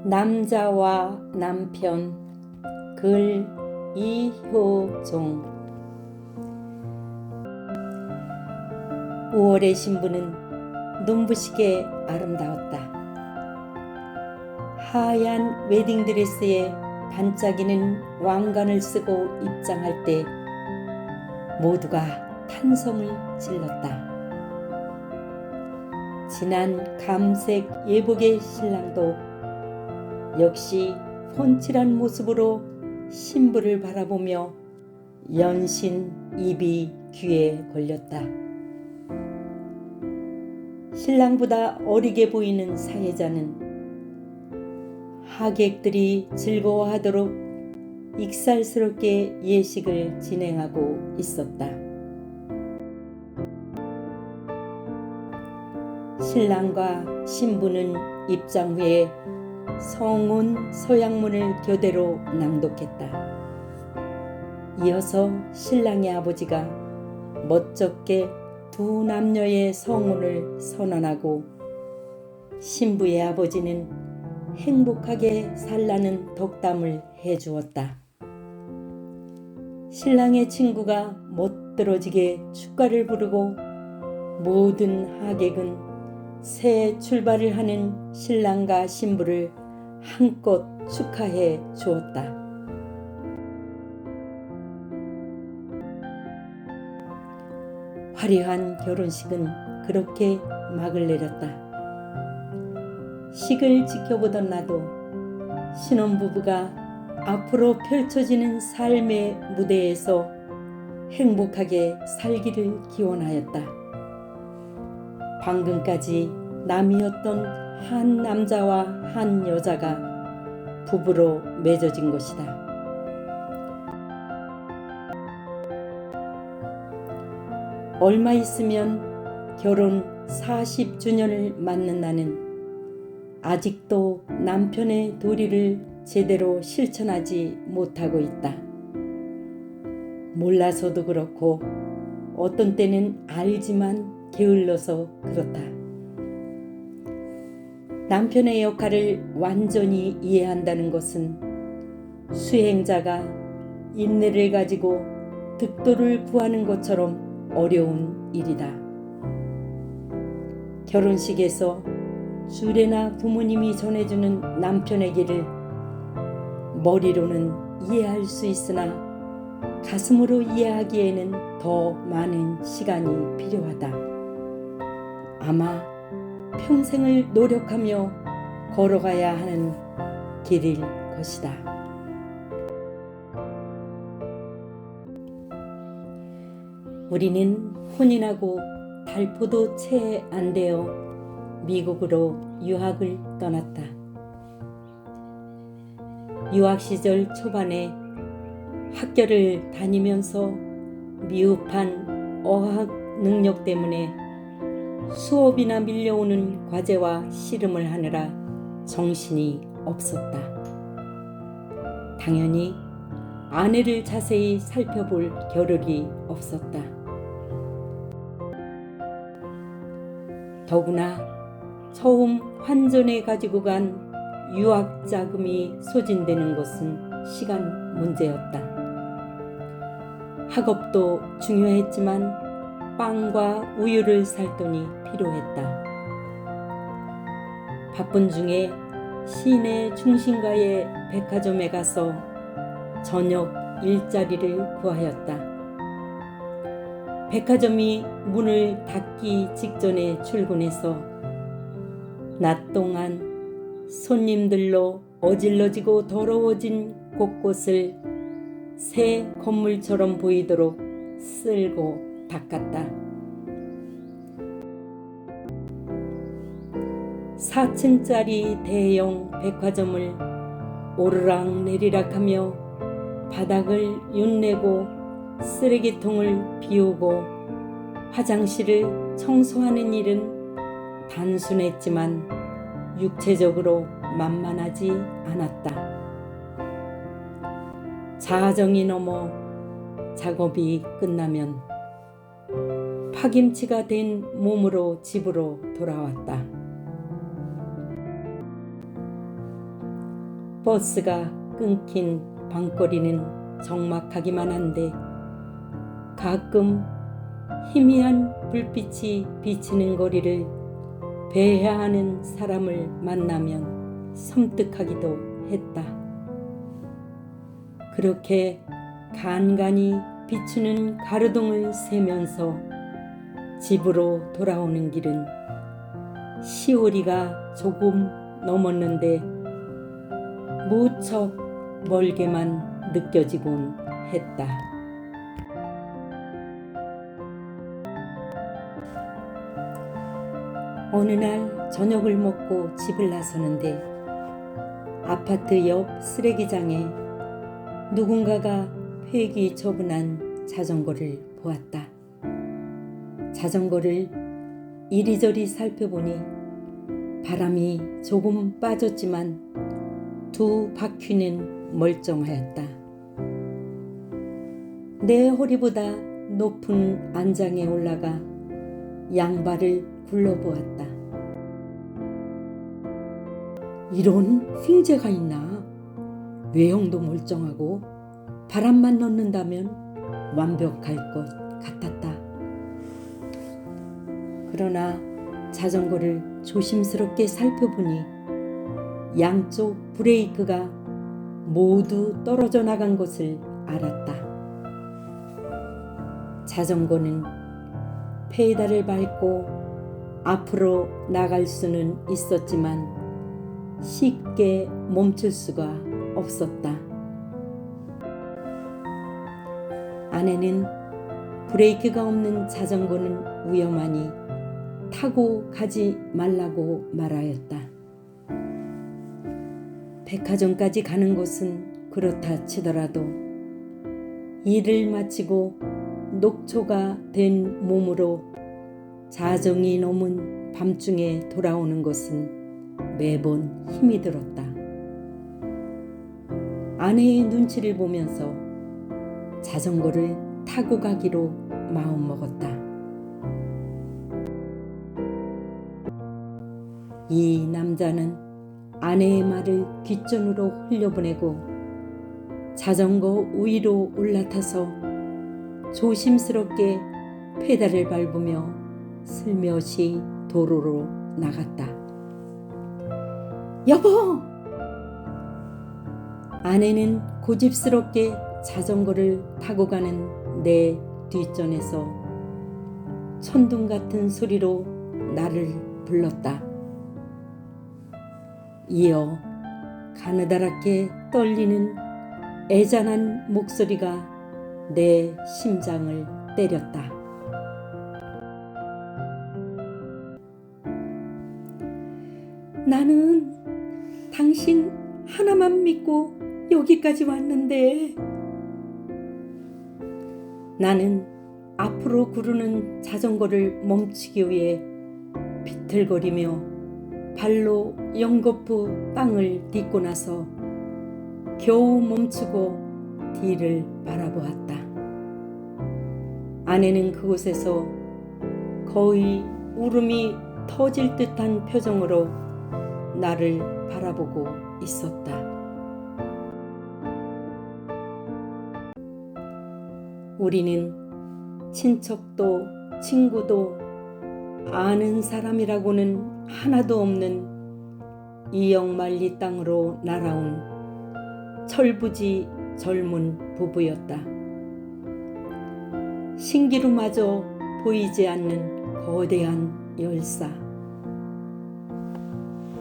남자와 남편 글 이효종. 5월의 신부는 눈부시게 아름다웠다. 하얀 웨딩드레스에 반짝이는 왕관을 쓰고 입장할 때 모두가 탄성을 질렀다. 진한 감색 예복의 신랑도 역시 훤칠한 모습으로 신부를 바라보며 연신 입이 귀에 걸렸다. 신랑보다 어리게 보이는 사회자는 하객들이 즐거워하도록 익살스럽게 예식을 진행하고 있었다. 신랑과 신부는 입장 후에 성운 서약문을 교대로 낭독했다. 이어서 신랑의 아버지가 멋쩍게 두 남녀의 성운을 선언하고 신부의 아버지는 행복하게 살라는 덕담을 해주었다. 신랑의 친구가 멋들어지게 축가를 부르고 모든 하객은 새 출발을 하는 신랑과 신부를 한껏 축하해 주었다. 화려한 결혼식은 그렇게 막을 내렸다. 식을 지켜보던 나도 신혼부부가 앞으로 펼쳐지는 삶의 무대에서 행복하게 살기를 기원하였다. 방금까지 남이었던 한 남자와 한 여자가 부부로 맺어진 것이다. 얼마 있으면 결혼 40주년을 맞는 나는 아직도 남편의 도리를 제대로 실천하지 못하고 있다. 몰라서도 그렇고 어떤 때는 알지만 게을러서 그렇다. 남편의 역할을 완전히 이해한다는 것은 수행자가 인내를 가지고 득도를 구하는 것처럼 어려운 일이다. 결혼식에서 주례나 부모님이 전해주는 남편에게를 머리로는 이해할 수 있으나 가슴으로 이해하기에는 더 많은 시간이 필요하다. 아마 평생을 노력하며 걸어가야 하는 길일 것이다. 우리는 혼인하고 달포도 채 안 되어 미국으로 유학을 떠났다. 유학 시절 초반에 학교를 다니면서 미흡한 어학 능력 때문에 수업이나 밀려오는 과제와 씨름을 하느라 정신이 없었다. 당연히 아내를 자세히 살펴볼 겨를이 없었다. 더구나 처음 환전해 가지고 간 유학 자금이 소진되는 것은 시간 문제였다. 학업도 중요했지만 빵과 우유를 살 돈이 필요했다. 바쁜 중에 시내 중심가의 백화점에 가서 저녁 일자리를 구하였다. 백화점이 문을 닫기 직전에 출근해서 낮 동안 손님들로 어질러지고 더러워진 곳곳을 새 건물처럼 보이도록 쓸고 닦았다. 4층짜리 대형 백화점을 오르락내리락하며 바닥을 윤내고 쓰레기통을 비우고 화장실을 청소하는 일은 단순했지만 육체적으로 만만하지 않았다. 자정이 넘어 작업이 끝나면 파김치가 된 몸으로 집으로 돌아왔다. 버스가 끊긴 밤거리는 적막하기만 한데 가끔 희미한 불빛이 비치는 거리를 배회하는 사람을 만나면 섬뜩하기도 했다. 그렇게 간간히 비추는 가로등을 세면서 집으로 돌아오는 길은 10월이가 조금 넘었는데 무척 멀게만 느껴지곤 했다. 어느 날 저녁을 먹고 집을 나서는데 아파트 옆 쓰레기장에 누군가가 폐기처분한 자전거를 보았다. 자전거를 이리저리 살펴보니 바람이 조금 빠졌지만 두 바퀴는 멀쩡하였다. 내 허리보다 높은 안장에 올라가 양발을 굴러보았다. 이런 휭제가 있나? 외형도 멀쩡하고 바람만 넣는다면 완벽할 것 같았다. 그러나 자전거를 조심스럽게 살펴보니 양쪽 브레이크가 모두 떨어져 나간 것을 알았다. 자전거는 페달을 밟고 앞으로 나갈 수는 있었지만 쉽게 멈출 수가 없었다. 아내는 브레이크가 없는 자전거는 위험하니 타고 가지 말라고 말하였다. 백화점까지 가는 것은 그렇다 치더라도 일을 마치고 녹초가 된 몸으로 자정이 넘은 밤중에 돌아오는 것은 매번 힘이 들었다. 아내의 눈치를 보면서 자전거를 타고 가기로 마음먹었다. 이 남자는 아내의 말을 귓전으로 흘려보내고 자전거 위로 올라타서 조심스럽게 페달을 밟으며 슬며시 도로로 나갔다. 여보! 아내는 고집스럽게 자전거를 타고 가는 내 뒷전에서 천둥 같은 소리로 나를 불렀다. 이어 가느다랗게 떨리는 애잔한 목소리가 내 심장을 때렸다. 나는 당신 하나만 믿고 여기까지 왔는데. 나는 앞으로 구르는 자전거를 멈추기 위해 비틀거리며 발로 연거푸 땅을 딛고 나서 겨우 멈추고 뒤를 바라보았다. 아내는 그곳에서 거의 울음이 터질 듯한 표정으로 나를 바라보고 있었다. 우리는 친척도 친구도 아는 사람이라고는 하나도 없는 이역만리 땅으로 날아온 철부지 젊은 부부였다. 신기루마저 보이지 않는 거대한 열사.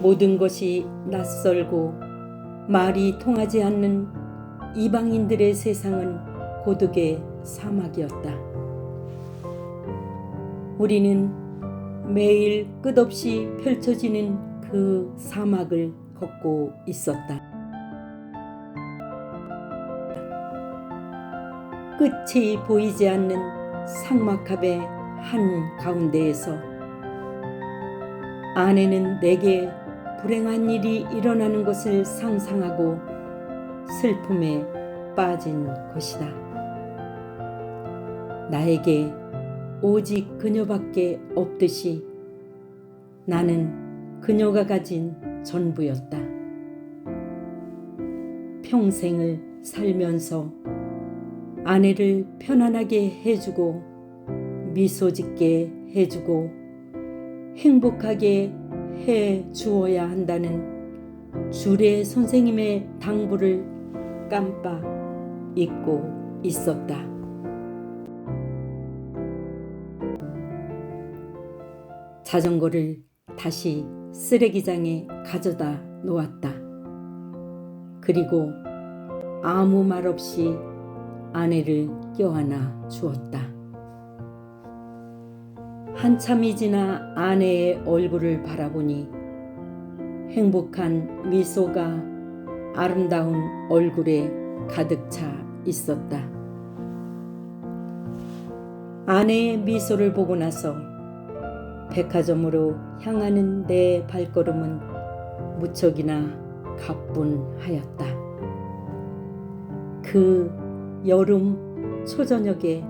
모든 것이 낯설고 말이 통하지 않는 이방인들의 세상은 고독의 사막이었다. 우리는 매일 끝없이 펼쳐지는 그 사막을 걷고 있었다. 끝이 보이지 않는 상막합의 한 가운데에서 아내는 내게 불행한 일이 일어나는 것을 상상하고 슬픔에 빠진 것이다. 나에게 오직 그녀밖에 없듯이 나는 그녀가 가진 전부였다. 평생을 살면서 아내를 편안하게 해주고 미소 짓게 해주고 행복하게 해 주어야 한다는 주례 선생님의 당부를 깜빡 잊고 있었다. 자전거를 다시 쓰레기장에 가져다 놓았다. 그리고 아무 말 없이 아내를 껴안아 주었다. 한참이 지나 아내의 얼굴을 바라보니 행복한 미소가 아름다운 얼굴에 가득 차 있었다. 아내의 미소를 보고 나서 백화점으로 향하는 내 발걸음은 무척이나 가뿐하였다. 그 여름 초저녁에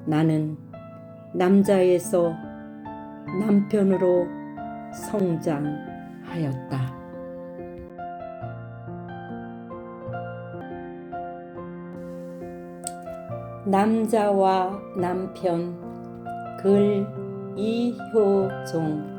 나는 남자에서 남편으로 성장하였다. 남자와 남편 글 이효종